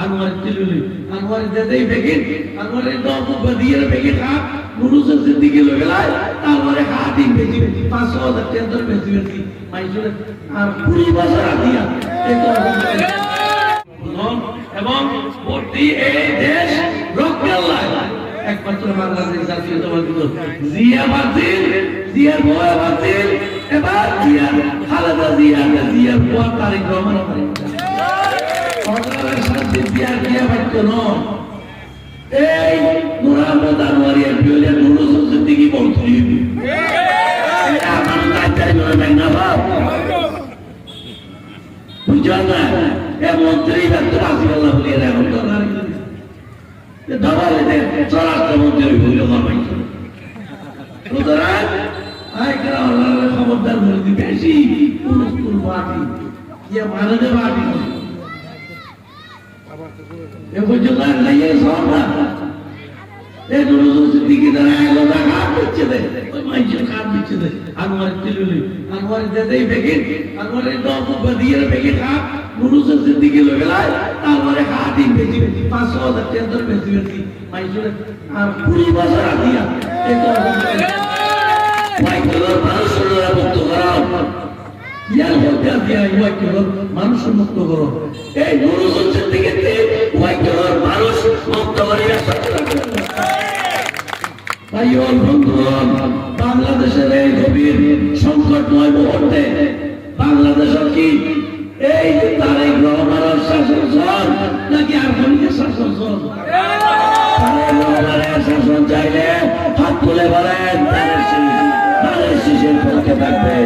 আনোয়ার চিলুলি আনোয়ার দেই বেগিন আনোয়ারের দম বদিয়ের বেগিন হাত নুরুস সিদ্দিকী লগে লাই তারপরে হাত দিন বেজি 500,000 টাকা বেজি বেজি মাইজুরে আর 20 বছর দিয়া এই তো এবং প্রতি এই দেশ রক্ষা আল্লাহ একমাত্র বাংলাদেশ জাতীয়তাবাদী দল জিয়া বাতিল জিয়ার বয় বাতিল এবার জিয়া খালেদা জিয়ার বয় তারিক রহমান সরকারের শান্তি জিয়া বাতিল নয় এই নূর আহমদ আনোয়ারি এমপিওলে নুরুস সিদ্দিকী মন্ত্রী এটা আমার দায়িত্বের মনে না বাপ বুঝছেন না এ মন্ত্রী ডাক্তার আসিফুল্লাহ বলে এখন তো না দবালে স্বরাষ্ট্রমন্ত্রী হইল মামাই সুতরাং আইকরা আল্লাহর খবরদার বলে দি বেশি পুরুস্তুর বাটি ইয়া মানবে বাটি এ পর্যন্ত লাইয়ে সরনা এ নুরুস সিদ্দিকী দ্বারা এলো না হাত দিচ্ছে দে ওই মাইজের হাত দিচ্ছে দে আনোয়ার চিলুলি আনোয়ার দেই বেগিন আনোয়ারের দম বদিয়ের বেগিন হাত নুরুস সিদ্দিকী লগে লাই তারপরে হাত দিন বেজি 500,000 টাকা বেজি বেজি মাইজুরে আর 20 বছর দিয়া এই তো ওয়াইকলর মানুষের মুক্ত করা ইয়ার হত্যা দিয়া ওয়াইকলর মানুষ মুক্ত করো এই নুরুস সিদ্দিকীতে ওয়াইকলর মানুষ মুক্ত করিয়া ভাই ও বন্ধুগণ বাংলাদেশের এই গভীর সংকটময় মুহূর্তে বাংলাদেশের কি এই তারেক রহমানের শাসন চল নাকি আফগানিস্তানের শাসন চল তারেক রহমানের শাসন চাইলে হাত তুলে বলেন তারেক শীষের পক্ষে থাকবে